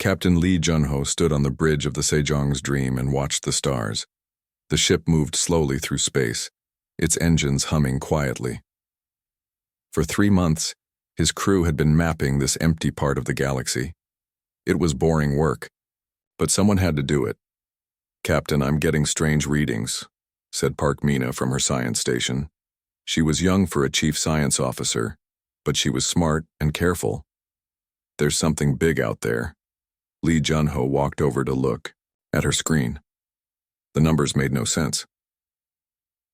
Captain Lee Junho stood on the bridge of the Sejong's Dream and watched the stars. The ship moved slowly through space, its engines humming quietly. For 3 months, his crew had been mapping this empty part of the galaxy. It was boring work, but someone had to do it. "Captain, I'm getting strange readings," said Park Mina from her science station. She was young for a chief science officer, but she was smart and careful. "There's something big out there." Lee Junho walked over to look at her screen. The numbers made no sense.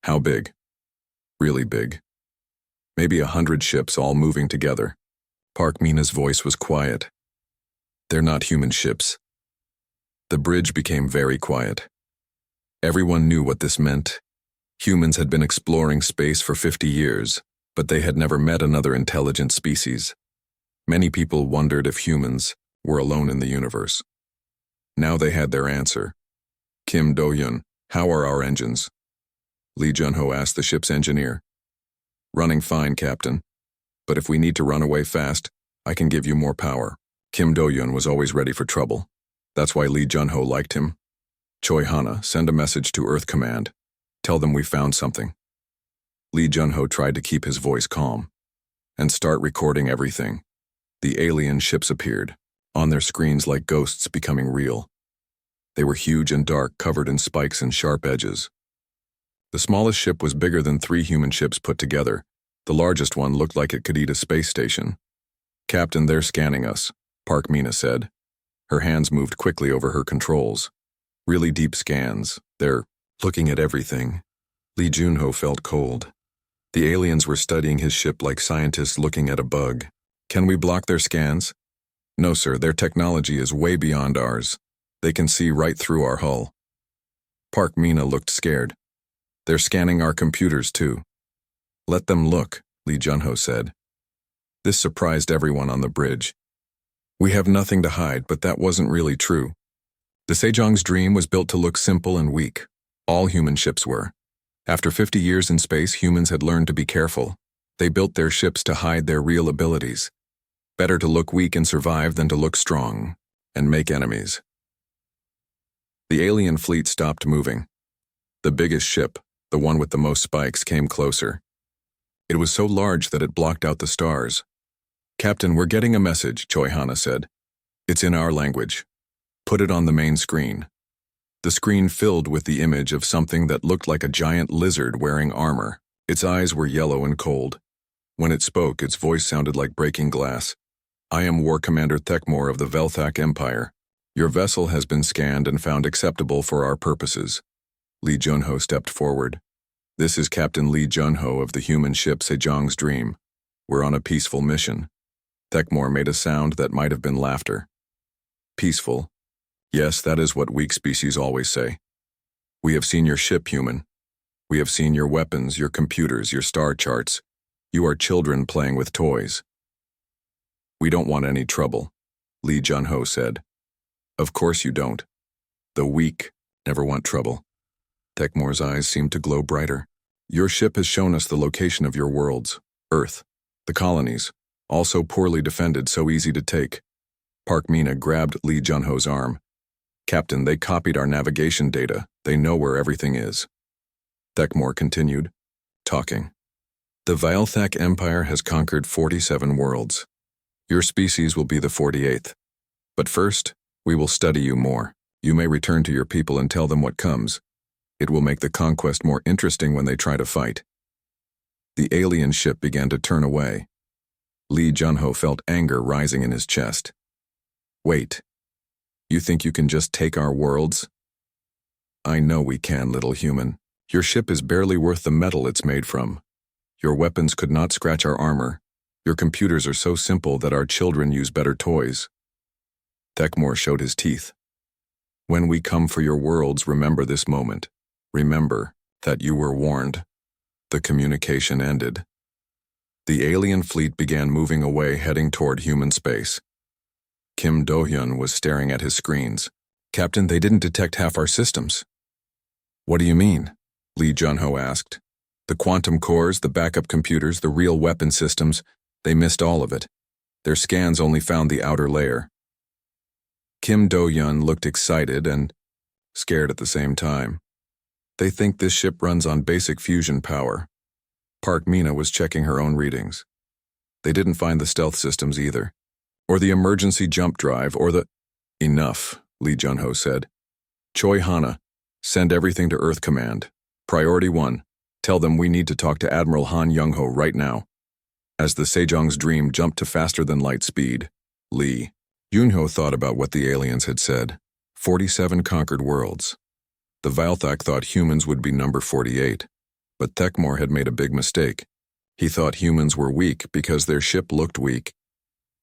"How big?" "Really big. Maybe 100 ships all moving together." Park Mina's voice was quiet. "They're not human ships." The bridge became very quiet. Everyone knew what this meant. Humans had been exploring space for 50 years, but they had never met another intelligent species. Many people wondered if humans were alone in the universe. Now they had their answer. "Kim Do-yun, how are our engines?" Lee Junho asked the ship's engineer. "Running fine, Captain. But if we need to run away fast, I can give you more power." Kim Do-yun was always ready for trouble. That's why Lee Junho liked him. "Choi Hana, send a message to Earth Command. Tell them we found something." Lee Junho tried to keep his voice calm. "And start recording everything." The alien ships appeared, on their screens like ghosts becoming real. They were huge and dark, covered in spikes and sharp edges. The smallest ship was bigger than 3 human ships put together. The largest one looked like it could eat a space station. "Captain, they're scanning us," Park Mina said. Her hands moved quickly over her controls. Really deep scans. "They're looking at everything." Lee Junho felt cold. The aliens were studying his ship like scientists looking at a bug. "Can we block their scans?" "No, sir, their technology is way beyond ours. They can see right through our hull." Park Mina looked scared. "They're scanning our computers too." "Let them look," Lee Junho said. This surprised everyone on the bridge. We have nothing to hide, but that wasn't really true. The Sejong's Dream was built to look simple and weak. All human ships were. After 50 years in space, humans had learned to be careful. They built their ships to hide their real abilities. Better to look weak and survive than to look strong and make enemies. The alien fleet stopped moving. The biggest ship, the one with the most spikes, came closer. It was so large that it blocked out the stars. "Captain, we're getting a message," Choi Hana said. "It's in our language. Put it on the main screen." The screen filled with the image of something that looked like a giant lizard wearing armor. Its eyes were yellow and cold. When it spoke, its voice sounded like breaking glass. "I am War Commander Thekmor of the Velthak Empire. Your vessel has been scanned and found acceptable for our purposes." Lee Junho stepped forward. "This is Captain Lee Junho of the human ship Sejong's Dream. We're on a peaceful mission." Thekmor made a sound that might have been laughter. "Peaceful? Yes, that is what weak species always say. We have seen your ship, human. We have seen your weapons, your computers, your star charts. You are children playing with toys." "We don't want any trouble," Lee Junho said. "Of course you don't. The weak never want trouble." Thekmor's eyes seemed to glow brighter. "Your ship has shown us the location of your worlds, Earth, the colonies, all so poorly defended, so easy to take." Park Mina grabbed Lee Junho's arm. "Captain, they copied our navigation data. They know where everything is." Thekmor continued, talking. "The Velthak Empire has conquered 47 worlds. Your species will be the 48th. But first, we will study you more. You may return to your people and tell them what comes. It will make the conquest more interesting when they try to fight." The alien ship began to turn away. Lee Junho felt anger rising in his chest. "Wait. You think you can just take our worlds?" "I know we can, little human. Your ship is barely worth the metal it's made from. Your weapons could not scratch our armor. Your computers are so simple that our children use better toys." Thekmor showed his teeth. "When we come for your worlds, remember this moment. Remember that you were warned." The communication ended. The alien fleet began moving away, heading toward human space. Kim Do-hyun was staring at his screens. "Captain, they didn't detect half our systems." "What do you mean?" Lee Junho asked. "The quantum cores, the backup computers, the real weapon systems, they missed all of it. Their scans only found the outer layer." Kim Do-yeon looked excited and scared at the same time. They think this ship runs on basic fusion power. Park Mina was checking her own readings. They didn't find the stealth systems either, or the emergency jump drive, or the... Enough, Lee Jun-ho said. Choi Hana, send everything to Earth Command. Priority 1, tell them we need to talk to Admiral Han Young-ho right now. As the Sejong's dream jumped to faster than light speed, Lee Yun-ho thought about what the aliens had said. 47 conquered worlds. The Valthak thought humans would be number 48, but Thekmore had made a big mistake. He thought humans were weak because their ship looked weak.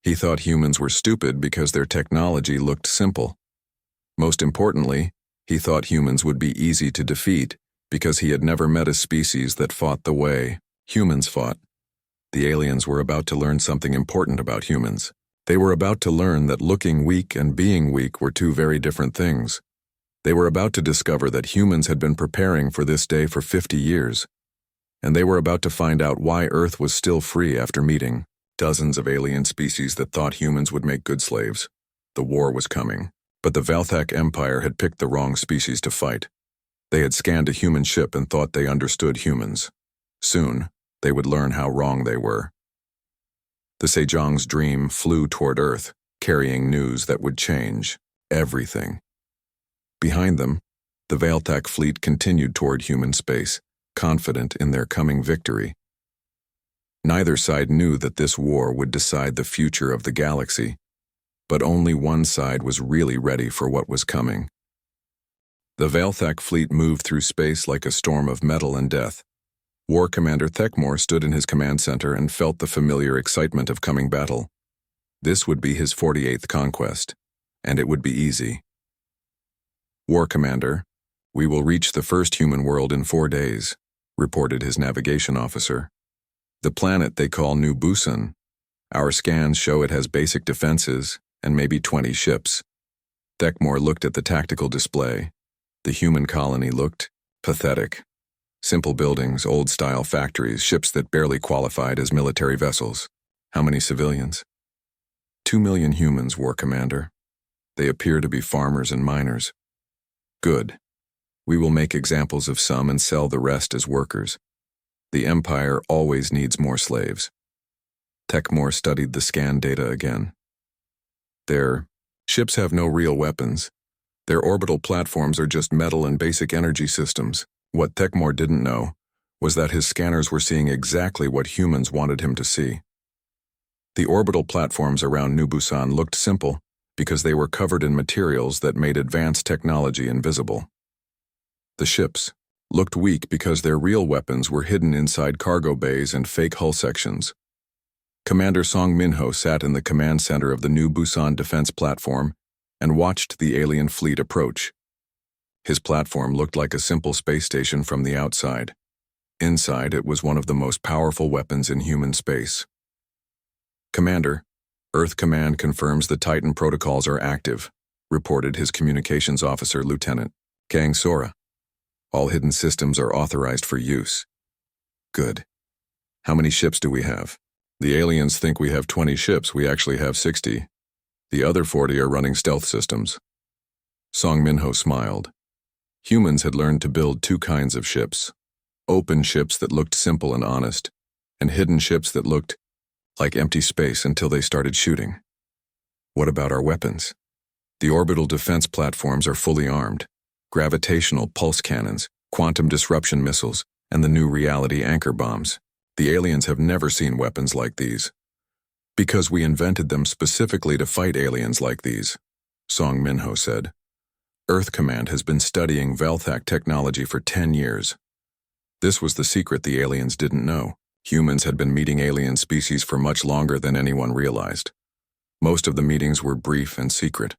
He thought humans were stupid because their technology looked simple. Most importantly, he thought humans would be easy to defeat because he had never met a species that fought the way humans fought. The aliens were about to learn something important about humans. They were about to learn that looking weak and being weak were two very different things. They were about to discover that humans had been preparing for this day for 50 years. And they were about to find out why Earth was still free after meeting dozens of alien species that thought humans would make good slaves. The war was coming, but the Valthak Empire had picked the wrong species to fight. They had scanned a human ship and thought they understood humans. Soon, they would learn how wrong they were. The Sejong's dream flew toward Earth, carrying news that would change everything. Behind them, the Valthak fleet continued toward human space, confident in their coming victory. Neither side knew that this war would decide the future of the galaxy, but only one side was really ready for what was coming. The Valthak fleet moved through space like a storm of metal and death. War Commander Thekmore stood in his command center and felt the familiar excitement of coming battle. This would be his 48th conquest, and it would be easy. War Commander, we will reach the first human world in 4 days, reported his navigation officer. The planet they call New Busan. Our scans show it has basic defenses and maybe 20 ships. Thekmore looked at the tactical display. The human colony looked pathetic. Simple buildings, old-style factories, ships that barely qualified as military vessels. How many civilians? 2 million humans, War Commander. They appear to be farmers and miners. Good. We will make examples of some and sell the rest as workers. The Empire always needs more slaves. Thekmore studied the scan data again. Their ships have no real weapons. Their orbital platforms are just metal and basic energy systems. What Thekmore didn't know was that his scanners were seeing exactly what humans wanted him to see. The orbital platforms around New Busan looked simple because they were covered in materials that made advanced technology invisible. The ships looked weak because their real weapons were hidden inside cargo bays and fake hull sections. Commander Song Min-ho sat in the command center of the New Busan defense platform and watched the alien fleet approach. His platform looked like a simple space station from the outside. Inside, it was one of the most powerful weapons in human space. Commander, Earth Command confirms the Titan protocols are active, reported his communications officer, Lieutenant Kang Sora. All hidden systems are authorized for use. Good. How many ships do we have? The aliens think we have 20 ships. We actually have 60. The other 40 are running stealth systems. Song Min-ho smiled. Humans had learned to build two kinds of ships. Open ships that looked simple and honest, and hidden ships that looked like empty space until they started shooting. What about our weapons? The orbital defense platforms are fully armed. Gravitational pulse cannons, quantum disruption missiles, and the new reality anchor bombs. The aliens have never seen weapons like these. Because we invented them specifically to fight aliens like these, Song Min-ho said. Earth Command has been studying Valthak technology for 10 years. This was the secret the aliens didn't know. Humans had been meeting alien species for much longer than anyone realized. Most of the meetings were brief and secret.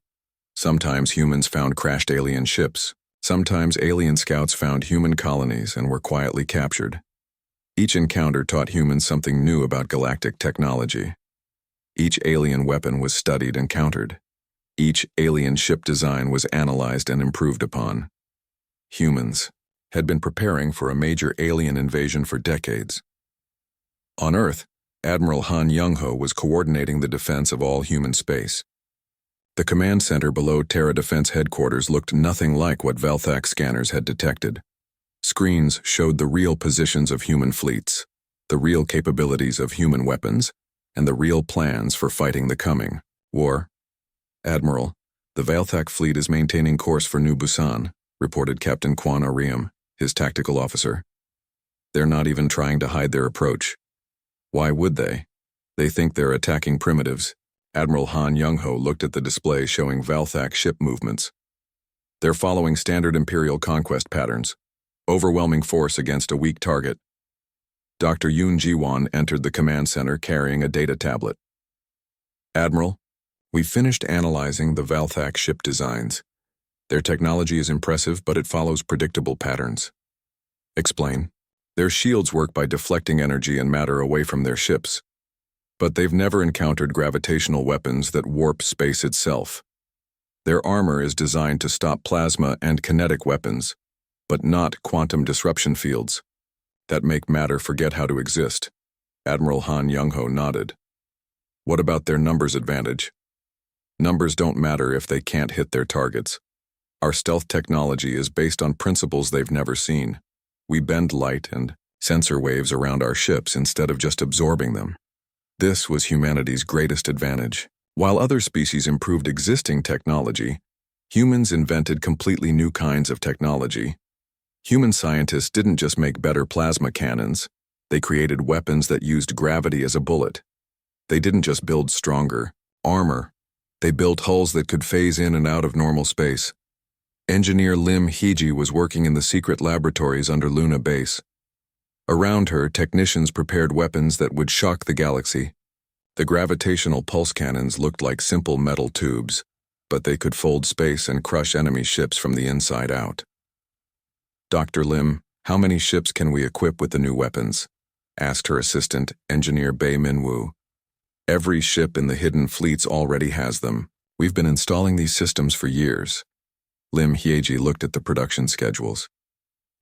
Sometimes humans found crashed alien ships. Sometimes alien scouts found human colonies and were quietly captured. Each encounter taught humans something new about galactic technology. Each alien weapon was studied and countered. Each alien ship design was analyzed and improved upon. Humans had been preparing for a major alien invasion for decades. On Earth, Admiral Han Young-ho was coordinating the defense of all human space. The command center below Terra Defense Headquarters looked nothing like what Velthak scanners had detected. Screens showed the real positions of human fleets, the real capabilities of human weapons, and the real plans for fighting the coming war. "Admiral, the Velthak fleet is maintaining course for New Busan," reported Captain Quan Ariam, his tactical officer. "They're not even trying to hide their approach. Why would they? They think they're attacking primitives." Admiral Han Young-ho looked at the display showing Velthak ship movements. "They're following standard Imperial conquest patterns. Overwhelming force against a weak target." Dr. Yoon Ji-won entered the command center carrying a data tablet. "Admiral, we've finished analyzing the Velthak ship designs. Their technology is impressive, but it follows predictable patterns." "Explain." "Their shields work by deflecting energy and matter away from their ships. But they've never encountered gravitational weapons that warp space itself. Their armor is designed to stop plasma and kinetic weapons, but not quantum disruption fields that make matter forget how to exist." Admiral Han Young-ho nodded. "What about their numbers advantage?" "Numbers don't matter if they can't hit their targets. Our stealth technology is based on principles they've never seen. We bend light and sensor waves around our ships instead of just absorbing them. This was humanity's greatest advantage. While other species improved existing technology, humans invented completely new kinds of technology. Human scientists didn't just make better plasma cannons, they created weapons that used gravity as a bullet. They didn't just build stronger armor, they built hulls that could phase in and out of normal space. Engineer Lim Heiji was working in the secret laboratories under Luna Base. Around her, technicians prepared weapons that would shock the galaxy. The gravitational pulse cannons looked like simple metal tubes, but they could fold space and crush enemy ships from the inside out. "Dr. Lim, how many ships can we equip with the new weapons?" asked her assistant, Engineer Bei Minwoo. "Every ship in the hidden fleets already has them. We've been installing these systems for years." Lim Heiji looked at the production schedules.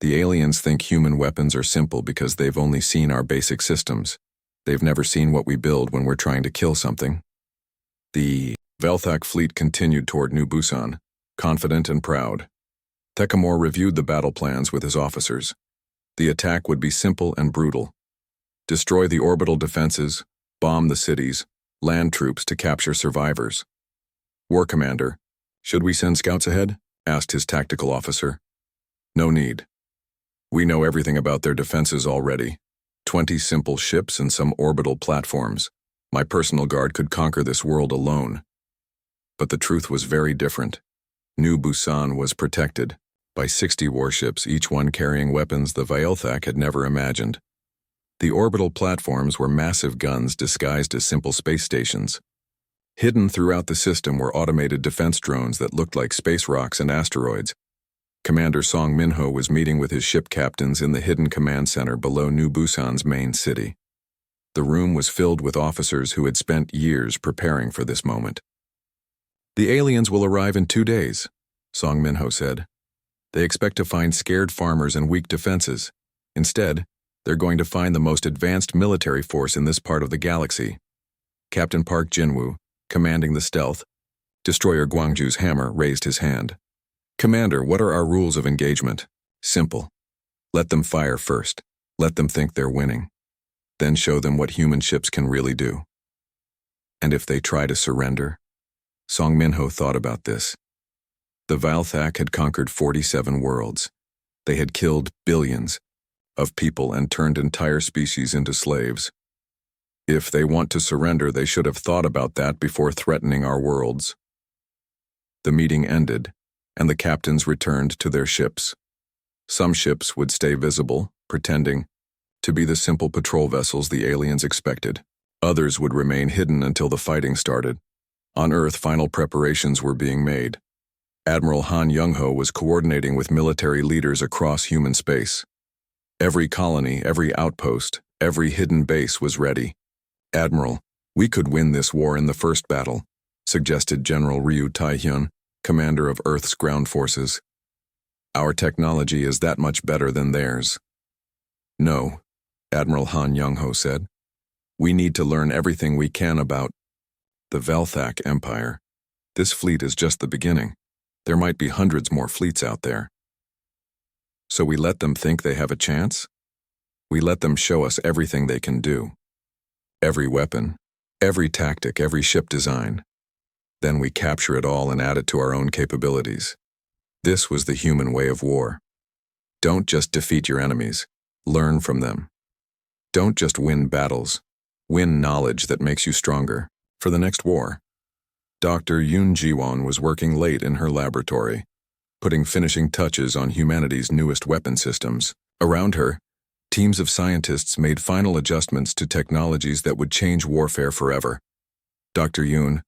"The aliens think human weapons are simple because they've only seen our basic systems. They've never seen what we build when we're trying to kill something." The Velthak fleet continued toward New Busan, confident and proud. Tekamor reviewed the battle plans with his officers. The attack would be simple and brutal. Destroy the orbital defenses, bomb the cities, land troops to capture survivors. "War Commander, should we send scouts ahead?" asked his tactical officer. "No need. We know everything about their defenses already. 20 simple ships and some orbital platforms. My personal guard could conquer this world alone." But the truth was very different. New Busan was protected by 60 warships, each one carrying weapons the Velthak had never imagined. The orbital platforms were massive guns disguised as simple space stations. Hidden throughout the system were automated defense drones that looked like space rocks and asteroids. Commander Song Minho was meeting with his ship captains in the hidden command center below New Busan's main city. The room was filled with officers who had spent years preparing for this moment. "The aliens will arrive in 2 days," Song Minho said. "They expect to find scared farmers and weak defenses. Instead, they're going to find the most advanced military force in this part of the galaxy." Captain Park Jinwoo, commanding the stealth, Destroyer Gwangju's hammer, raised his hand. "Commander, what are our rules of engagement?" "Simple. Let them fire first. Let them think they're winning. Then show them what human ships can really do." "And if they try to surrender?" Song Minho thought about this. The Velthak had conquered 47 worlds. They had killed billions of people and turned entire species into slaves. If they want to surrender, they should have thought about that before threatening our worlds. The meeting ended, and the captains returned to their ships. Some ships would stay visible, pretending to be the simple patrol vessels the aliens expected. Others would remain hidden until the fighting started. On Earth, final preparations were being made. Admiral Han Young-ho was coordinating with military leaders across human space. Every colony, every outpost, every hidden base was ready. "Admiral, we could win this war in the first battle," suggested General Ryu Taehyun, commander of Earth's ground forces. "Our technology is that much better than theirs." "No," Admiral Han Young-ho said. "We need to learn everything we can about the Velthak Empire. This fleet is just the beginning. There might be hundreds more fleets out there. So we let them think they have a chance? We let them show us everything they can do. Every weapon, every tactic, every ship design. Then we capture it all and add it to our own capabilities. This was the human way of war. Don't just defeat your enemies, learn from them. Don't just win battles, win knowledge that makes you stronger for the next war. Dr. Yoon Ji-won was working late in her laboratory, putting finishing touches on humanity's newest weapon systems. Around her, teams of scientists made final adjustments to technologies that would change warfare forever. Dr. Yoon,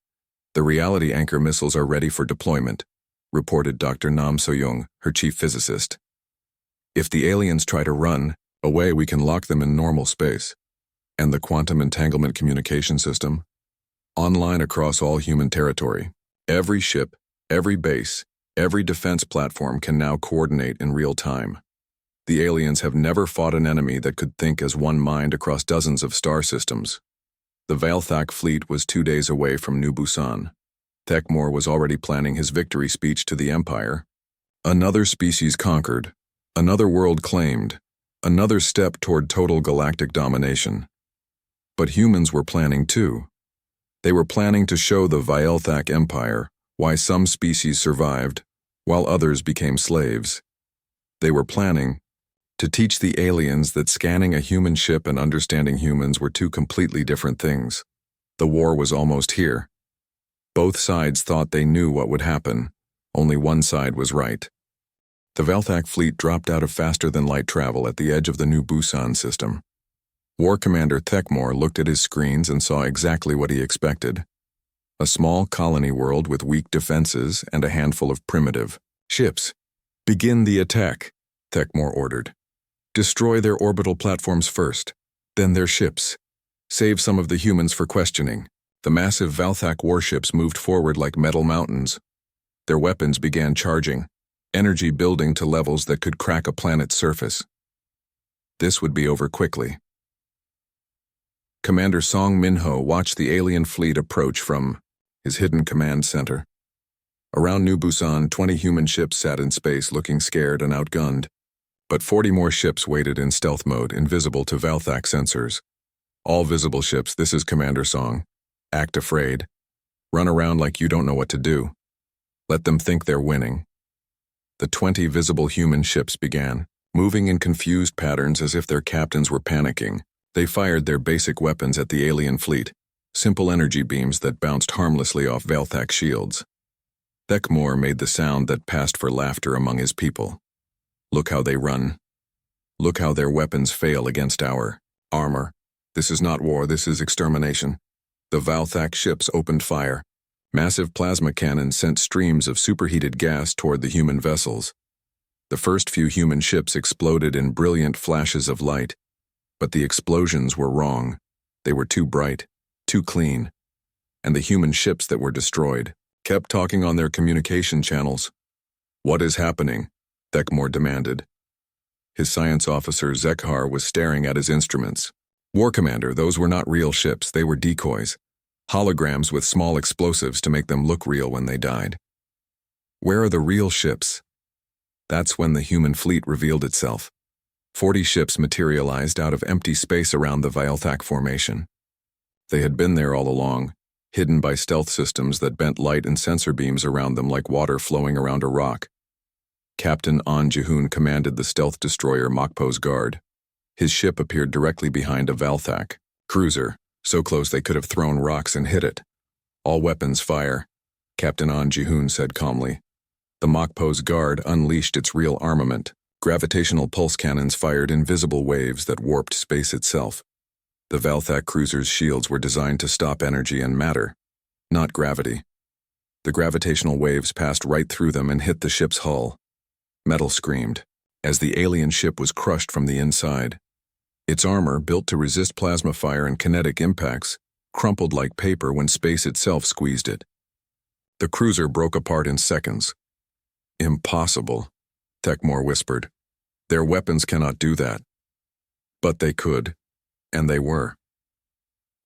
the reality anchor missiles are ready for deployment, reported Dr. Nam So-young, her chief physicist. If the aliens try to run away, we can lock them in normal space. And the quantum entanglement communication system? Online across all human territory. Every ship, every base, every defense platform can now coordinate in real time. The aliens have never fought an enemy that could think as one mind across dozens of star systems. The Valthak fleet was 2 days away from New Busan. Thekmor was already planning his victory speech to the Empire. Another species conquered, another world claimed, another step toward total galactic domination. But humans were planning too. They were planning to show the Valthak Empire why some species survived, while others became slaves. They were planning to teach the aliens that scanning a human ship and understanding humans were two completely different things. The war was almost here. Both sides thought they knew what would happen. Only one side was right. The Valthak fleet dropped out of faster-than-light travel at the edge of the New Busan system. War Commander Thekmor looked at his screens and saw exactly what he expected. A small colony world with weak defenses and a handful of primitive ships. "Begin the attack," Thekmor ordered. "Destroy their orbital platforms first, then their ships. Save some of the humans for questioning." The massive Valthak warships moved forward like metal mountains. Their weapons began charging, energy building to levels that could crack a planet's surface. This would be over quickly. Commander Song Min-ho watched the alien fleet approach from his hidden command center. Around New Busan, 20 human ships sat in space looking scared and outgunned. But 40 more ships waited in stealth mode, invisible to Valthak sensors. "All visible ships, this is Commander Song. Act afraid. Run around like you don't know what to do. Let them think they're winning." The 20 visible human ships began, moving in confused patterns as if their captains were panicking. They fired their basic weapons at the alien fleet, simple energy beams that bounced harmlessly off Valthak shields. Thekmor made the sound that passed for laughter among his people. "Look how they run. Look how their weapons fail against our armor. This is not war, this is extermination." The Valthak ships opened fire. Massive plasma cannons sent streams of superheated gas toward the human vessels. The first few human ships exploded in brilliant flashes of light. But the explosions were wrong. They were too bright, too clean. And the human ships that were destroyed kept talking on their communication channels. "What is happening?" Thekmor demanded. His science officer Zekhar was staring at his instruments. "War Commander, those were not real ships, they were decoys. Holograms with small explosives to make them look real when they died." "Where are the real ships?" That's when the human fleet revealed itself. 40 ships materialized out of empty space around the Valthak formation. They had been there all along, hidden by stealth systems that bent light and sensor beams around them like water flowing around a rock. Captain An Ji-hoon commanded the stealth destroyer Mokpo's guard. His ship appeared directly behind a Valthak cruiser, so close they could have thrown rocks and hit it. "All weapons fire," Captain An Ji-hoon said calmly. The Mokpo's guard unleashed its real armament. Gravitational pulse cannons fired invisible waves that warped space itself. The Valthak cruiser's shields were designed to stop energy and matter, not gravity. The gravitational waves passed right through them and hit the ship's hull. Metal screamed, as the alien ship was crushed from the inside. Its armor, built to resist plasma fire and kinetic impacts, crumpled like paper when space itself squeezed it. The cruiser broke apart in seconds. "Impossible," Thekmor whispered. "Their weapons cannot do that." But they could, and they were.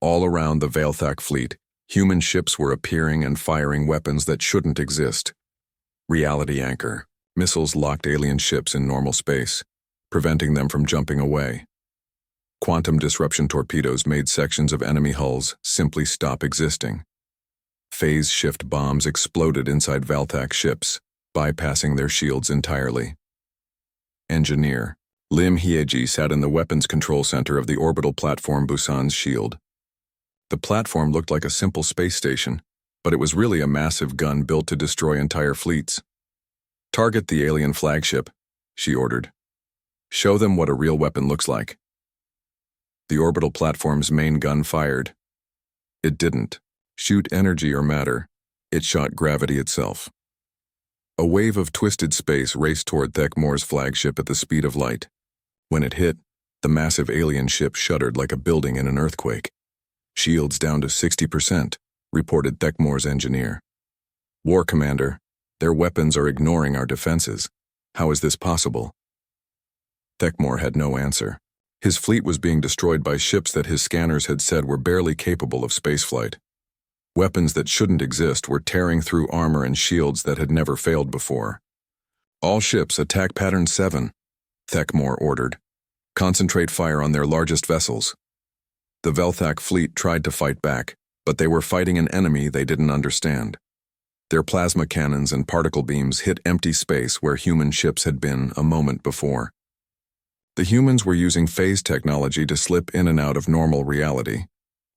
All around the Valthak fleet, Human ships were appearing and firing weapons that shouldn't exist. Reality anchor. Missiles locked alien ships in normal space, preventing them from jumping away. Quantum disruption torpedoes made sections of enemy hulls simply stop existing. Phase shift bombs exploded inside Valthak ships, bypassing their shields entirely. Engineer. Lim Hyeji sat in the weapons control center of the orbital platform Busan's shield. The platform looked like a simple space station, but it was really a massive gun built to destroy entire fleets. "Target the alien flagship," she ordered. "Show them what a real weapon looks like." The orbital platform's main gun fired. It didn't shoot energy or matter. It shot gravity itself. A wave of twisted space raced toward Thekmor's flagship at the speed of light. When it hit, the massive alien ship shuddered like a building in an earthquake. "Shields down to 60%, reported Thekmor's engineer. "War Commander, their weapons are ignoring our defenses. How is this possible?" Thekmor had no answer. His fleet was being destroyed by ships that his scanners had said were barely capable of spaceflight. Weapons that shouldn't exist were tearing through armor and shields that had never failed before. "All ships attack Pattern 7, Thekmor ordered. "Concentrate fire on their largest vessels." The Velthak fleet tried to fight back, but they were fighting an enemy they didn't understand. Their plasma cannons and particle beams hit empty space where human ships had been a moment before. The humans were using phase technology to slip in and out of normal reality,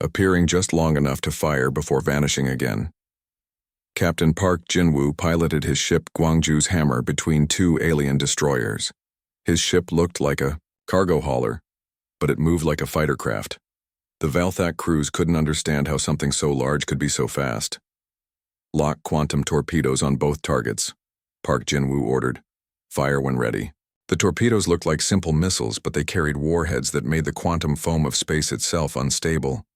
appearing just long enough to fire before vanishing again. Captain Park Jinwoo piloted his ship Gwangju's Hammer between two alien destroyers. His ship looked like a cargo hauler, but it moved like a fighter craft. The Valthak crews couldn't understand how something so large could be so fast. "Lock quantum torpedoes on both targets," Park Jinwoo ordered. "Fire when ready." The torpedoes looked like simple missiles, but they carried warheads that made the quantum foam of space itself unstable.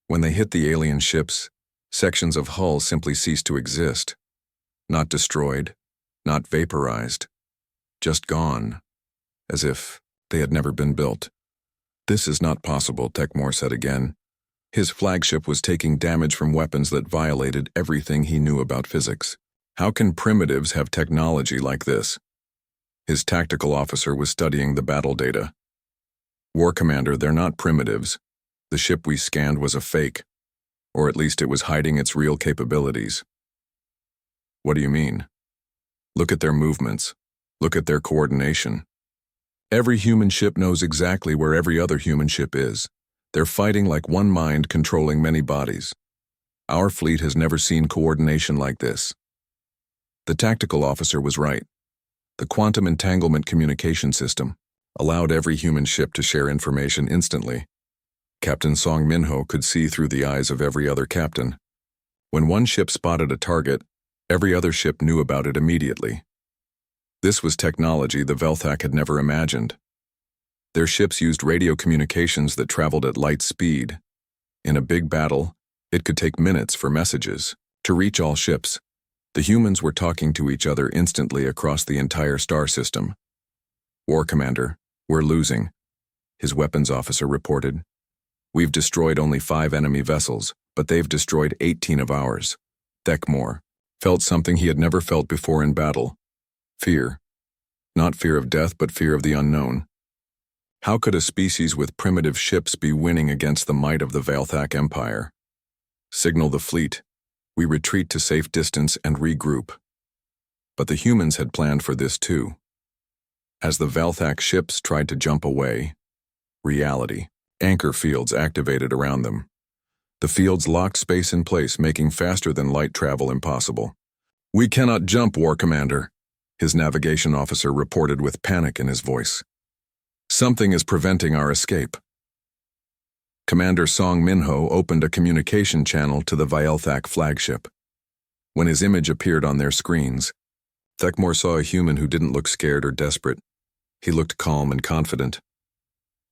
When they hit the alien ships, sections of hull simply ceased to exist. Not destroyed, not vaporized, just gone, as if they had never been built. "This is not possible," Thekmor said again. His flagship was taking damage from weapons that violated everything he knew about physics. How can primitives have technology like this? His tactical officer was studying the battle data. "War Commander, they're not primitives. The ship we scanned was a fake, or at least it was hiding its real capabilities." "What do you mean?" "Look at their movements. Look at their coordination. Every human ship knows exactly where every other human ship is. They're fighting like one mind controlling many bodies. Our fleet has never seen coordination like this." The tactical officer was right. The quantum entanglement communication system allowed every human ship to share information instantly. Captain Song Minho could see through the eyes of every other captain. When one ship spotted a target, every other ship knew about it immediately. This was technology the Velthak had never imagined. Their ships used radio communications that traveled at light speed. In a big battle, it could take minutes for messages to reach all ships. The humans were talking to each other instantly across the entire star system. "War Commander, we're losing," his weapons officer reported. "We've destroyed only 5 enemy vessels, but they've destroyed 18 of ours." Thekmor felt something he had never felt before in battle. Fear. Not fear of death, but fear of the unknown. How could a species with primitive ships be winning against the might of the Valthak Empire? "Signal the fleet. We retreat to safe distance and regroup." But the humans had planned for this too. As the Valthak ships tried to jump away, reality, anchor fields activated around them. The fields locked space in place, making faster than light travel impossible. "We cannot jump, War Commander," his navigation officer reported with panic in his voice. "Something is preventing our escape." Commander Song Minho opened a communication channel to the Valthak flagship. When his image appeared on their screens, Thekmor saw a human who didn't look scared or desperate. He looked calm and confident.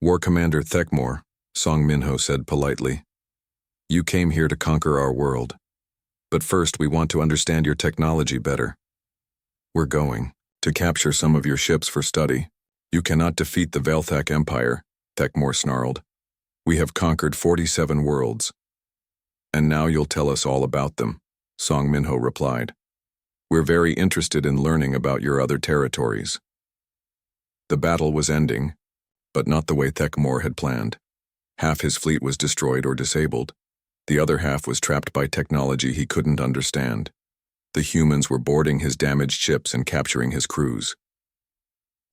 "War Commander Thekmor," Song Minho said politely. "You came here to conquer our world. But first we want to understand your technology better. We're going to capture some of your ships for study." "You cannot defeat the Valthak Empire," Thekmor snarled. "We have conquered 47 worlds." And now you'll tell us all about them, Song Minho replied. We're very interested in learning about your other territories. The battle was ending, but not the way Thekmor had planned. Half his fleet was destroyed or disabled. The other half was trapped by technology he couldn't understand. The humans were boarding his damaged ships and capturing his crews.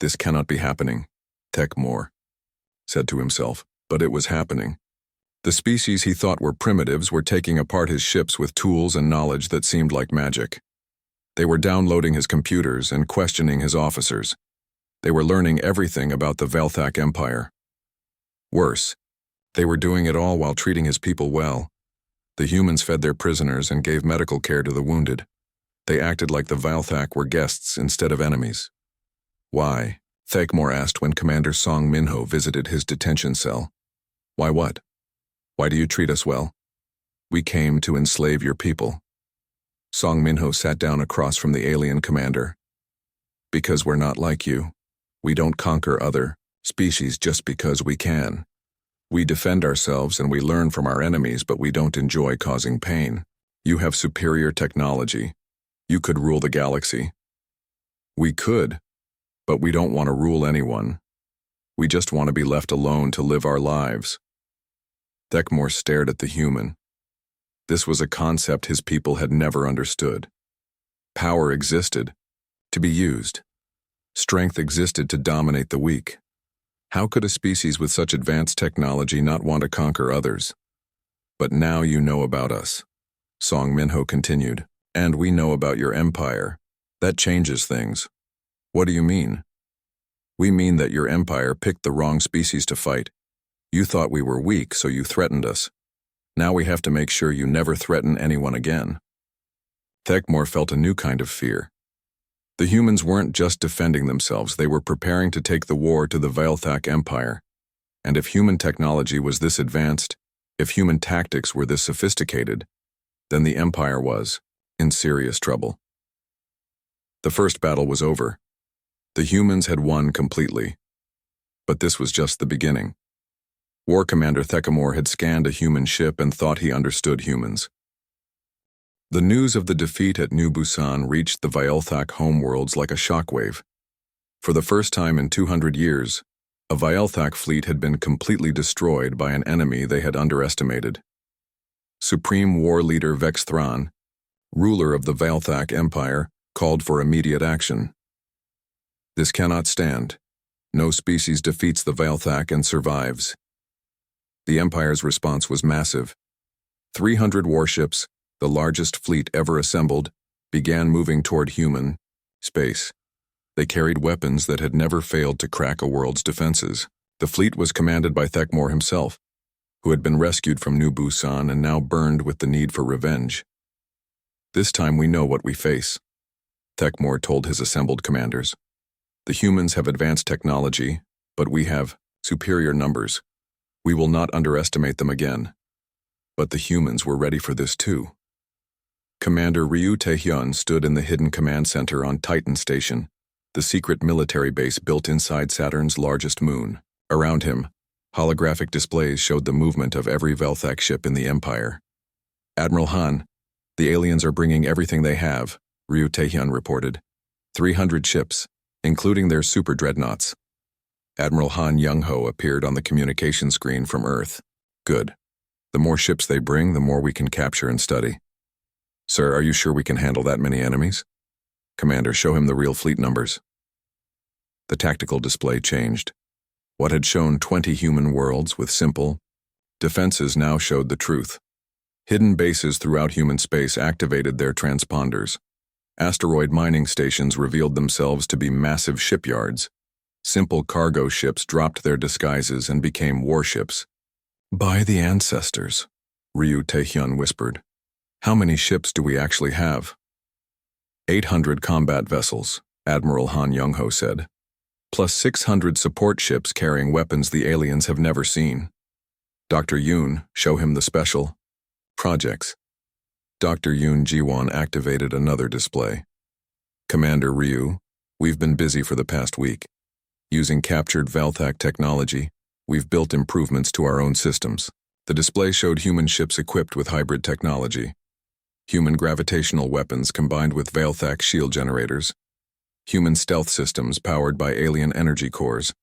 This cannot be happening, Thekmor said to himself, but it was happening. The species he thought were primitives were taking apart his ships with tools and knowledge that seemed like magic. They were downloading his computers and questioning his officers. They were learning everything about the Velthak Empire. Worse, they were doing it all while treating his people well. The humans fed their prisoners and gave medical care to the wounded. They acted like the Velthak were guests instead of enemies. Why? Thekmor asked when Commander Song Minho visited his detention cell. Why what? Why do you treat us well? We came to enslave your people. Song Minho sat down across from the alien commander. Because we're not like you. We don't conquer other species just because we can. We defend ourselves and we learn from our enemies, but we don't enjoy causing pain. You have superior technology. You could rule the galaxy. We could, but we don't want to rule anyone. We just want to be left alone to live our lives. Thekmor stared at the human. This was a concept his people had never understood. Power existed, to be used. Strength existed to dominate the weak. How could a species with such advanced technology not want to conquer others? But now you know about us, Song Minho continued, and we know about your empire. That changes things. What do you mean? We mean that your empire picked the wrong species to fight. You thought we were weak, so you threatened us. Now we have to make sure you never threaten anyone again. Thekmor felt a new kind of fear. The humans weren't just defending themselves, they were preparing to take the war to the Velthak Empire. And if human technology was this advanced, if human tactics were this sophisticated, then the Empire was in serious trouble. The first battle was over. The humans had won completely. But this was just the beginning. War Commander Thekmor had scanned a human ship and thought he understood humans. The news of the defeat at New Busan reached the Velthak homeworlds like a shockwave. For the first time in 200 years, a Velthak fleet had been completely destroyed by an enemy they had underestimated. Supreme War Leader Vex Thran, ruler of the Velthak Empire, called for immediate action. This cannot stand. No species defeats the Velthak and survives. The Empire's response was massive. 300 warships, the largest fleet ever assembled, began moving toward human space. They carried weapons that had never failed to crack a world's defenses. The fleet was commanded by Thekmor himself, who had been rescued from New Busan and now burned with the need for revenge. This time we know what we face, Thekmor told his assembled commanders. The humans have advanced technology, but we have superior numbers. We will not underestimate them again. But the humans were ready for this too. Commander Ryu Taehyun stood in the hidden command center on Titan Station, the secret military base built inside Saturn's largest moon. Around him, holographic displays showed the movement of every Velthak ship in the Empire. Admiral Han, the aliens are bringing everything they have, Ryu Taehyun reported. 300 ships, including their super dreadnoughts. Admiral Han Young-ho appeared on the communication screen from Earth. Good. The more ships they bring, the more we can capture and study. Sir, are you sure we can handle that many enemies? Commander, show him the real fleet numbers. The tactical display changed. What had shown 20 human worlds with simple defenses now showed the truth. Hidden bases throughout human space activated their transponders. Asteroid mining stations revealed themselves to be massive shipyards. Simple cargo ships dropped their disguises and became warships. By the ancestors, Ryu Taehyun whispered. How many ships do we actually have? 800 combat vessels, Admiral Han Young-ho said, plus 600 support ships carrying weapons the aliens have never seen. Dr. Yoon, show him the special projects. Dr. Yoon Jiwon activated another display. Commander Ryu, we've been busy for the past week. Using captured Velthak technology, we've built improvements to our own systems. The display showed human ships equipped with hybrid technology, human gravitational weapons combined with Veilthak shield generators, human stealth systems powered by alien energy cores,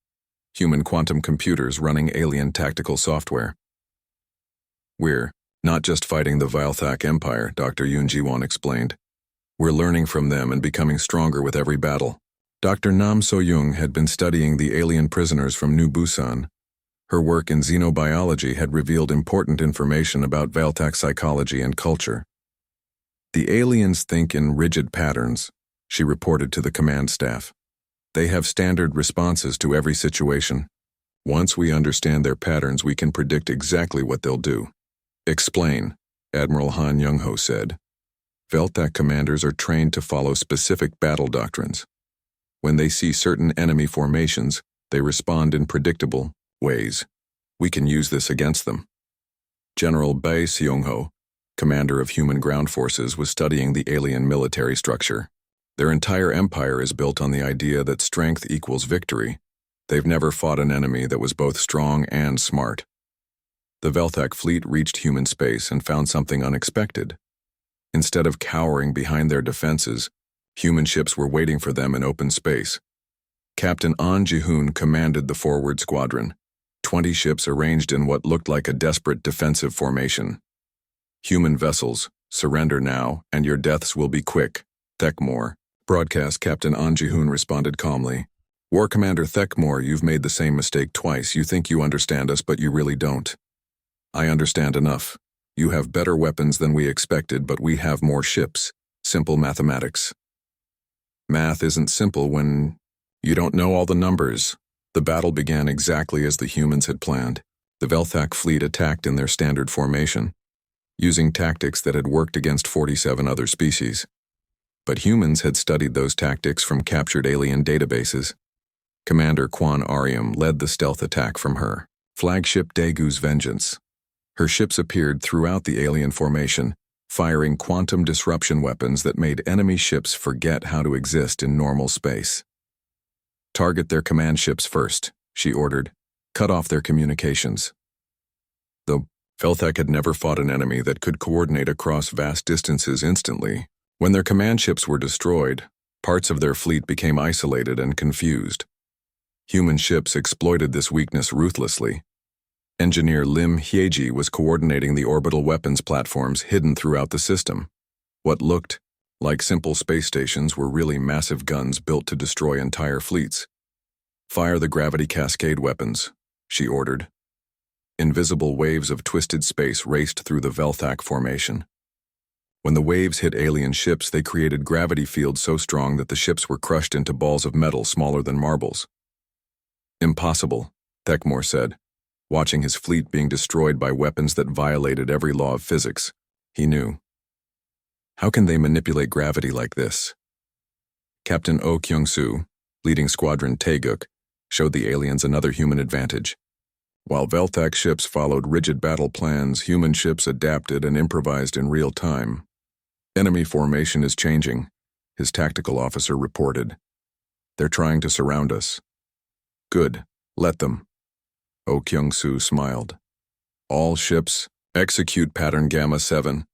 human quantum computers running alien tactical software. We're not just fighting the Veilthak Empire, Dr. Yoon Ji-won explained. We're learning from them and becoming stronger with every battle. Dr. Nam So-young had been studying the alien prisoners from New Busan. Her work in xenobiology had revealed important information about Veilthak psychology and culture. The aliens think in rigid patterns, she reported to the command staff. They have standard responses to every situation. Once we understand their patterns, we can predict exactly what they'll do. Explain, Admiral Han Young-ho said. Veilthak commanders are trained to follow specific battle doctrines. When they see certain enemy formations, they respond in predictable ways. We can use this against them. General Bae Seong-ho, commander of human ground forces, was studying the alien military structure. Their entire empire is built on the idea that strength equals victory. They've never fought an enemy that was both strong and smart. The Veilthak fleet reached human space and found something unexpected. Instead of cowering behind their defenses, human ships were waiting for them in open space. Captain An Ji-hoon commanded the forward squadron, 20 ships arranged in what looked like a desperate defensive formation. Human vessels, surrender now, and your deaths will be quick. Thekmore. Broadcast Captain An Ji-hoon responded calmly. War Commander Thekmore, you've made the same mistake twice. You think you understand us, but you really don't. I understand enough. You have better weapons than we expected, but we have more ships. Simple mathematics. Math isn't simple when you don't know all the numbers. The battle began exactly as the humans had planned. The Veilthak fleet attacked in their standard formation, using tactics that had worked against 47 other species. But humans had studied those tactics from captured alien databases. Commander Kwan Ariam led the stealth attack from her flagship Daegu's Vengeance. Her ships appeared throughout the alien formation, firing quantum disruption weapons that made enemy ships forget how to exist in normal space. Target their command ships first, she ordered. Cut off their communications. The Veilthak had never fought an enemy that could coordinate across vast distances instantly. When their command ships were destroyed, parts of their fleet became isolated and confused. Human ships exploited this weakness ruthlessly. Engineer Lim Hyeji was coordinating the orbital weapons platforms hidden throughout the system. What looked like simple space stations were really massive guns built to destroy entire fleets. Fire the gravity cascade weapons, she ordered. Invisible waves of twisted space raced through the Veilthak formation. When the waves hit alien ships, they created gravity fields so strong that the ships were crushed into balls of metal smaller than marbles. Impossible, Thekmore said, watching his fleet being destroyed by weapons that violated every law of physics. He knew. How can they manipulate gravity like this? Captain Oh Kyung-soo, leading Squadron Taeguk, showed the aliens another human advantage. While Veilthak ships followed rigid battle plans, human ships adapted and improvised in real time. Enemy formation is changing, his tactical officer reported. They're trying to surround us. Good, let them. Oh Kyung-soo smiled. All ships, execute pattern Gamma 7.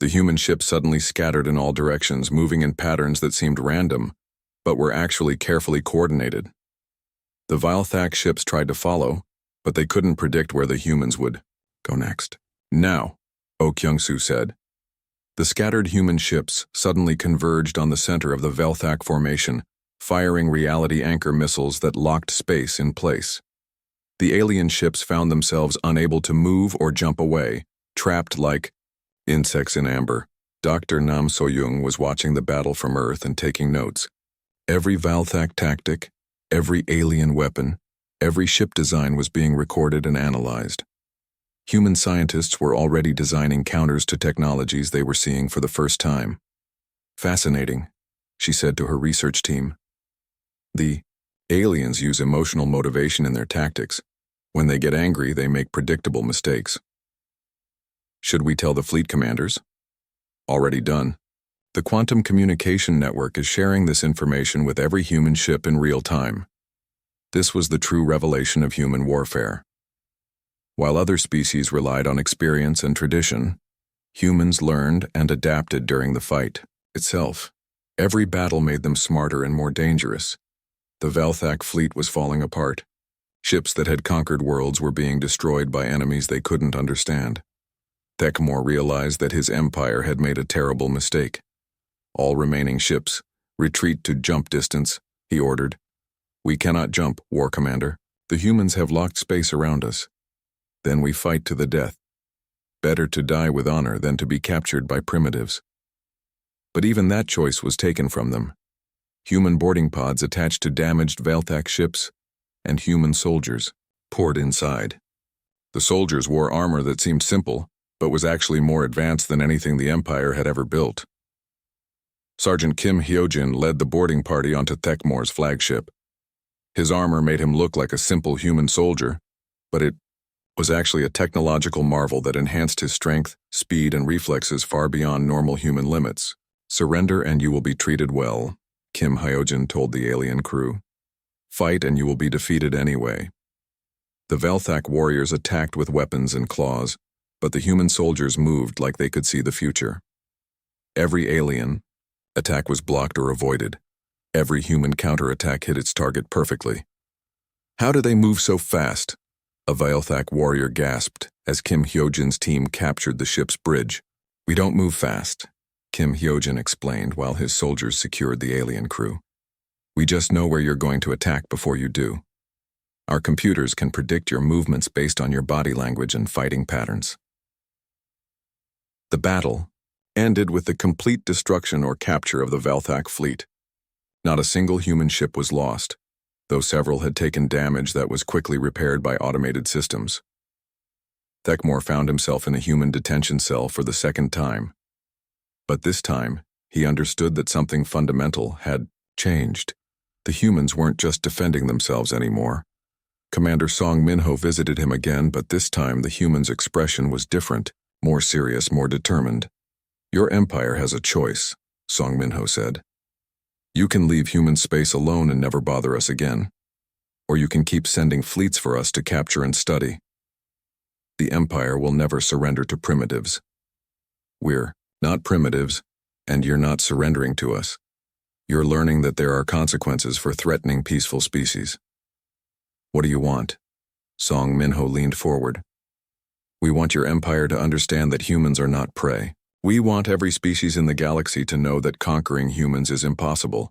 The human ships suddenly scattered in all directions, moving in patterns that seemed random, but were actually carefully coordinated. The Veilthak ships tried to follow, but they couldn't predict where the humans would go next. Now, Oh Kyung-soo said. The scattered human ships suddenly converged on the center of the Veilthak formation, firing reality anchor missiles that locked space in place. The alien ships found themselves unable to move or jump away, trapped like insects in amber. Dr. Nam So-young was watching the battle from Earth and taking notes. Every Veilthak tactic, every alien weapon, every ship design was being recorded and analyzed. Human scientists were already designing counters to technologies they were seeing for the first time. Fascinating, she said to her research team. The aliens use emotional motivation in their tactics. When they get angry, they make predictable mistakes. Should we tell the fleet commanders? Already done. The quantum communication network is sharing this information with every human ship in real time. This was the true revelation of human warfare. While other species relied on experience and tradition, humans learned and adapted during the fight itself. Every battle made them smarter and more dangerous. The Velthak fleet was falling apart. Ships that had conquered worlds were being destroyed by enemies they couldn't understand. Thekmor realized that his empire had made a terrible mistake. All remaining ships, retreat to jump distance, he ordered. We cannot jump, War Commander. The humans have locked space around us. Then we fight to the death. Better to die with honor than to be captured by primitives. But even that choice was taken from them. Human boarding pods attached to damaged Velthak ships and human soldiers poured inside. The soldiers wore armor that seemed simple, but was actually more advanced than anything the Empire had ever built. Sergeant Kim Hyojin led the boarding party onto Thekmor's flagship. His armor made him look like a simple human soldier, but it was actually a technological marvel that enhanced his strength, speed, and reflexes far beyond normal human limits. Surrender and you will be treated well, Kim Hyojin told the alien crew. Fight and you will be defeated anyway. The Velthak warriors attacked with weapons and claws, but the human soldiers moved like they could see the future. Every alien attack was blocked or avoided. Every human counterattack hit its target perfectly. How do they move so fast? A Velthak warrior gasped as Kim Hyojin's team captured the ship's bridge. We don't move fast, Kim Hyojin explained while his soldiers secured the alien crew. We just know where you're going to attack before you do. Our computers can predict your movements based on your body language and fighting patterns. The battle ended with the complete destruction or capture of the Velthak fleet. Not a single human ship was lost, though several had taken damage that was quickly repaired by automated systems. Thekmor found himself in a human detention cell for the second time. But this time, he understood that something fundamental had changed. The humans weren't just defending themselves anymore. Commander Song Minho visited him again, but this time the human's expression was different, more serious, more determined. Your empire has a choice, Song Minho said. You can leave human space alone and never bother us again. Or you can keep sending fleets for us to capture and study. The empire will never surrender to primitives. We're not primitives, and you're not surrendering to us. You're learning that there are consequences for threatening peaceful species. What do you want? Song Minho leaned forward. We want your empire to understand that humans are not prey. We want every species in the galaxy to know that conquering humans is impossible.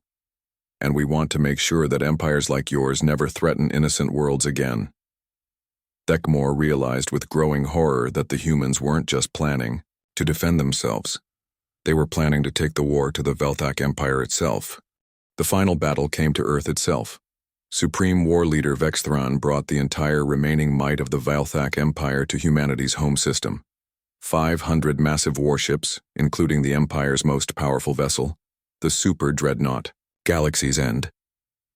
And we want to make sure that empires like yours never threaten innocent worlds again. Thekmor realized with growing horror that the humans weren't just planning to defend themselves. They were planning to take the war to the Velthak Empire itself. The final battle came to Earth itself. Supreme War Leader Vexthron brought the entire remaining might of the Velthak Empire to humanity's home system. 500 massive warships, including the Empire's most powerful vessel, the Super Dreadnought, Galaxy's End.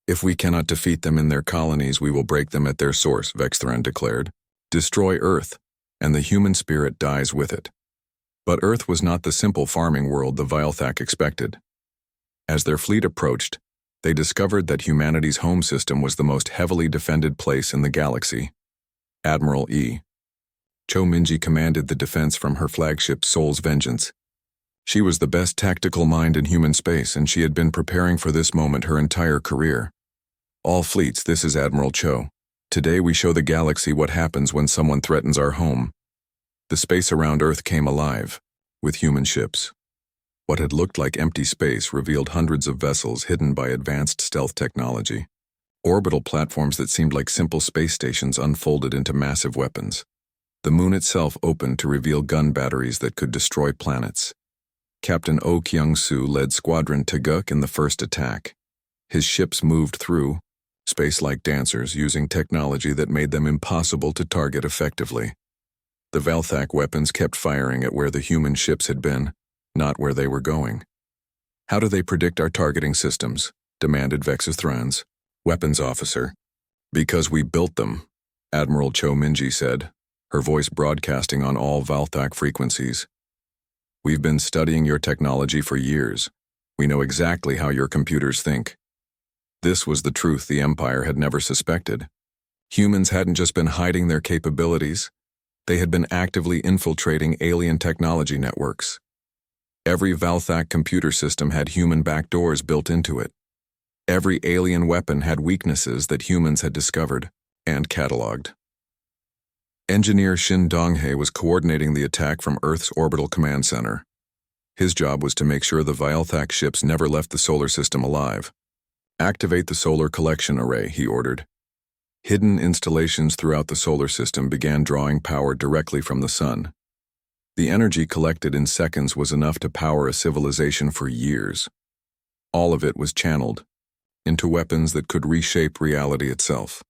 If we cannot defeat them in their colonies, we will break them at their source, Vexthron declared. Destroy Earth, and the human spirit dies with it. But Earth was not the simple farming world the Velthak expected. As their fleet approached, they discovered that humanity's home system was the most heavily defended place in the galaxy. Admiral E. Cho Minji commanded the defense from her flagship Soul's Vengeance. She was the best tactical mind in human space, and she had been preparing for this moment her entire career. All fleets, this is Admiral Cho. Today we show the galaxy what happens when someone threatens our home. The space around Earth came alive, with human ships. What had looked like empty space revealed hundreds of vessels hidden by advanced stealth technology. Orbital platforms that seemed like simple space stations unfolded into massive weapons. The moon itself opened to reveal gun batteries that could destroy planets. Captain Oh Kyung-soo led Squadron Taguk in the first attack. His ships moved through, space-like dancers using technology that made them impossible to target effectively. The Velthak weapons kept firing at where the human ships had been, not where they were going. How do they predict our targeting systems? Demanded Vexithran's weapons officer. Because we built them, Admiral Cho Minji said, her voice broadcasting on all Velthak frequencies. We've been studying your technology for years. We know exactly how your computers think. This was the truth the Empire had never suspected. Humans hadn't just been hiding their capabilities, they had been actively infiltrating alien technology networks. Every Valthak computer system had human backdoors built into it. Every alien weapon had weaknesses that humans had discovered and cataloged. Engineer Shin Donghae was coordinating the attack from Earth's orbital command center. His job was to make sure the Valthak ships never left the solar system alive. Activate the solar collection array, he ordered. Hidden installations throughout the solar system began drawing power directly from the sun. The energy collected in seconds was enough to power a civilization for years. All of it was channeled into weapons that could reshape reality itself.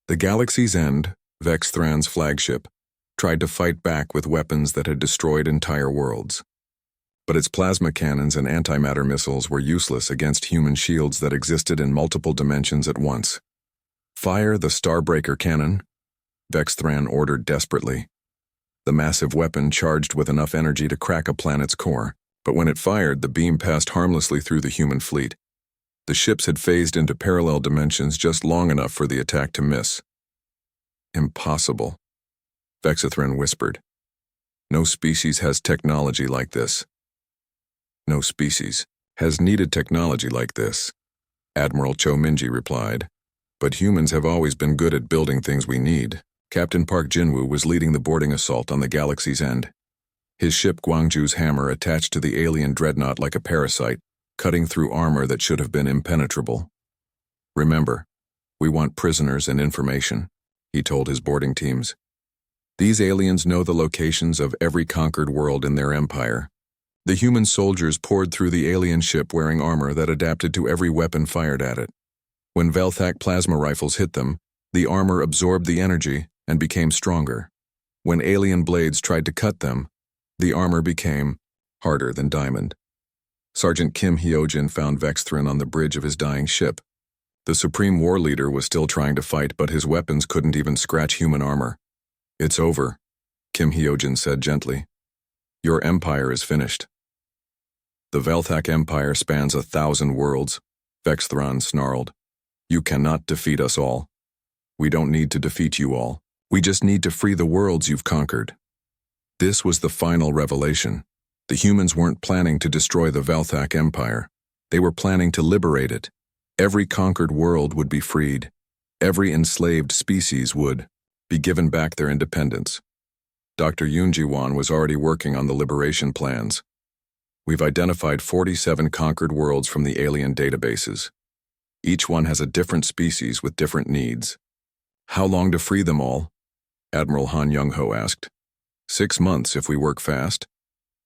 The Galaxy's End, Vex Thran's flagship, tried to fight back with weapons that had destroyed entire worlds. But its plasma cannons and antimatter missiles were useless against human shields that existed in multiple dimensions at once. "Fire the Starbreaker cannon," Vex Thran ordered desperately. The massive weapon charged with enough energy to crack a planet's core, but when it fired, the beam passed harmlessly through the human fleet. The ships had phased into parallel dimensions just long enough for the attack to miss. "Impossible," Vexithran whispered. "No species has technology like this." "No species has needed technology like this," Admiral Cho Minji replied. "But humans have always been good at building things we need." Captain Park Jinwoo was leading the boarding assault on the Galaxy's End. His ship Gwangju's hammer attached to the alien dreadnought like a parasite, cutting through armor that should have been impenetrable. "Remember, we want prisoners and information," he told his boarding teams. "These aliens know the locations of every conquered world in their empire." The human soldiers poured through the alien ship wearing armor that adapted to every weapon fired at it. When Velthak plasma rifles hit them, the armor absorbed the energy and became stronger. When alien blades tried to cut them, the armor became harder than diamond. Sergeant Kim Hyojin found Vexthrin on the bridge of his dying ship. The Supreme War Leader was still trying to fight, but his weapons couldn't even scratch human armor. "It's over," Kim Hyojin said gently. "Your empire is finished." "The Velthak Empire spans 1,000 worlds," Vexthran snarled. "You cannot defeat us all. We don't need to defeat you all. We just need to free the worlds you've conquered." This was the final revelation. The humans weren't planning to destroy the Velthak Empire. They were planning to liberate it. Every conquered world would be freed. Every enslaved species would be given back their independence. Dr. Yoon Ji-won was already working on the liberation plans. "We've identified 47 conquered worlds from the alien databases. Each one has a different species with different needs." "How long to free them all?" Admiral Han Young-ho asked. 6 months if we work fast."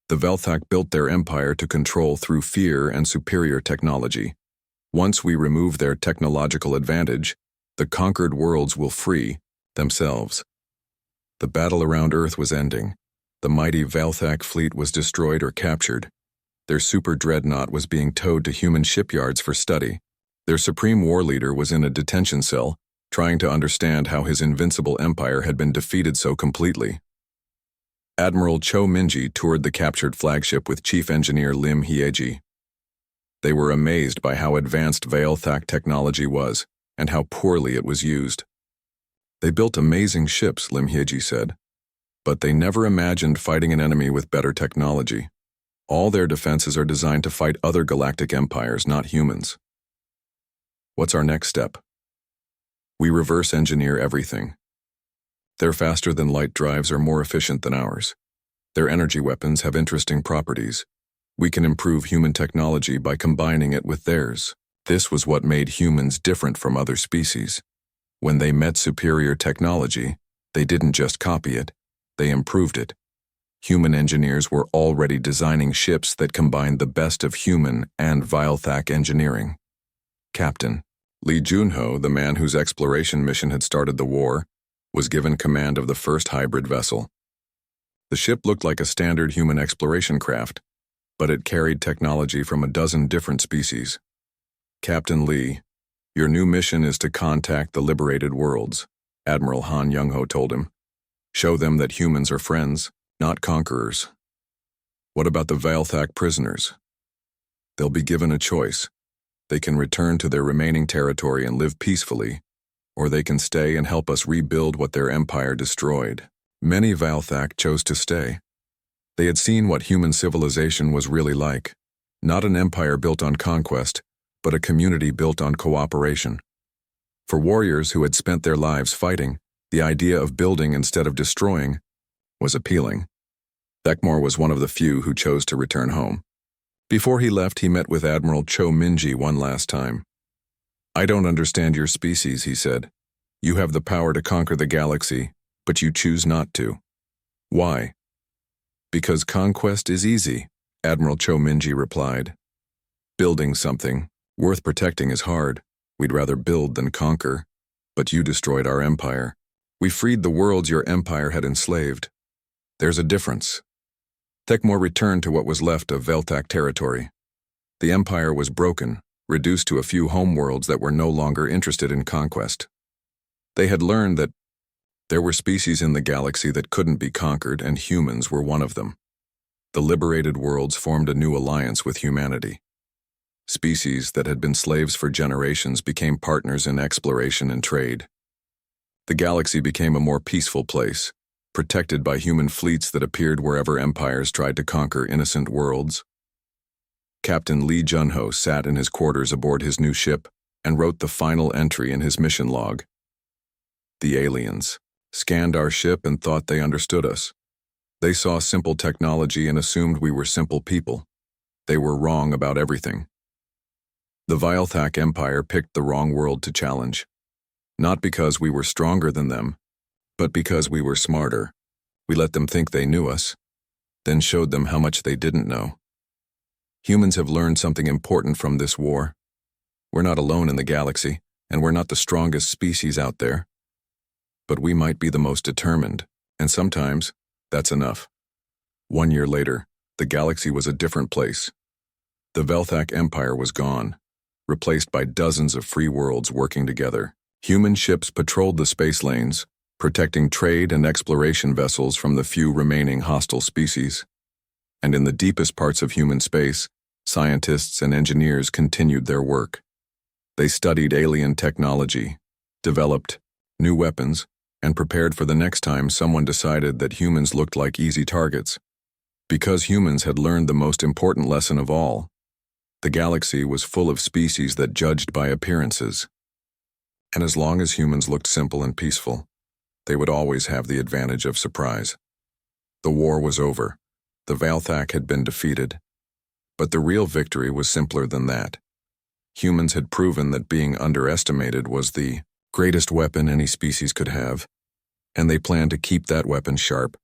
The Velthak built their empire to control through fear and superior technology. Once we remove their technological advantage, the conquered worlds will free themselves. The battle around Earth was ending. The mighty Velthak fleet was destroyed or captured. Their super dreadnought was being towed to human shipyards for study. Their Supreme War Leader was in a detention cell, trying to understand how his invincible empire had been defeated so completely. Admiral Cho Minji toured the captured flagship with Chief Engineer Lim Hyeji. They were amazed by how advanced Velthak technology was and how poorly it was used. "They built amazing ships," Lim Hyeji said, "but they never imagined fighting an enemy with better technology. All their defenses are designed to fight other galactic empires, not humans." "What's our next step?" "We reverse engineer everything. Their faster than light drives are more efficient than ours. Their energy weapons have interesting properties. We can improve human technology by combining it with theirs." This was what made humans different from other species. When they met superior technology, they didn't just copy it, they improved it. Human engineers were already designing ships that combined the best of human and Velthak engineering. Captain Lee Junho, the man whose exploration mission had started the war, was given command of the first hybrid vessel. The ship looked like a standard human exploration craft, but it carried technology from a dozen different species. "Captain Lee, your new mission is to contact the liberated worlds," Admiral Han Young-ho told him. "Show them that humans are friends, not conquerors." "What about the Velthak prisoners?" "They'll be given a choice. They can return to their remaining territory and live peacefully, or they can stay and help us rebuild what their empire destroyed. Many Valthak chose to stay. They had seen what human civilization was really like. Not an empire built on conquest, but a community built on cooperation. For warriors who had spent their lives fighting, the idea of building instead of destroying was appealing. Thekmor was one of the few who chose to return home. Before he left, he met with Admiral Cho Minji one last time. "I don't understand your species," he said. "You have the power to conquer the galaxy, but you choose not to. Why?" "Because conquest is easy," Admiral Cho Minji replied. "Building something worth protecting is hard. We'd rather build than conquer. But you destroyed our empire. We freed the worlds your empire had enslaved. There's a difference." Thekmor returned to what was left of Veltak territory. The empire was broken, reduced to a few homeworlds that were no longer interested in conquest. They had learned that there were species in the galaxy that couldn't be conquered, and humans were one of them. The liberated worlds formed a new alliance with humanity. Species that had been slaves for generations became partners in exploration and trade. The galaxy became a more peaceful place, protected by human fleets that appeared wherever empires tried to conquer innocent worlds. Captain Lee Junho sat in his quarters aboard his new ship and wrote the final entry in his mission log. "The aliens scanned our ship and thought they understood us. They saw simple technology and assumed we were simple people. They were wrong about everything. The Vilthak Empire picked the wrong world to challenge. Not because we were stronger than them, but because we were smarter. We let them think they knew us, then showed them how much they didn't know. Humans have learned something important from this war. We're not alone in the galaxy, and we're not the strongest species out there. But we might be the most determined, and sometimes that's enough." 1 year later, the galaxy was a different place. The Velthak Empire was gone, replaced by dozens of free worlds working together. Human ships patrolled the space lanes, protecting trade and exploration vessels from the few remaining hostile species. And in the deepest parts of human space, scientists and engineers continued their work. They studied alien technology, developed new weapons, and prepared for the next time someone decided that humans looked like easy targets. Because humans had learned the most important lesson of all, the galaxy was full of species that judged by appearances. And as long as humans looked simple and peaceful, they would always have the advantage of surprise. The war was over. The Valthak had been defeated. But the real victory was simpler than that. Humans had proven that being underestimated was the greatest weapon any species could have, and they planned to keep that weapon sharp.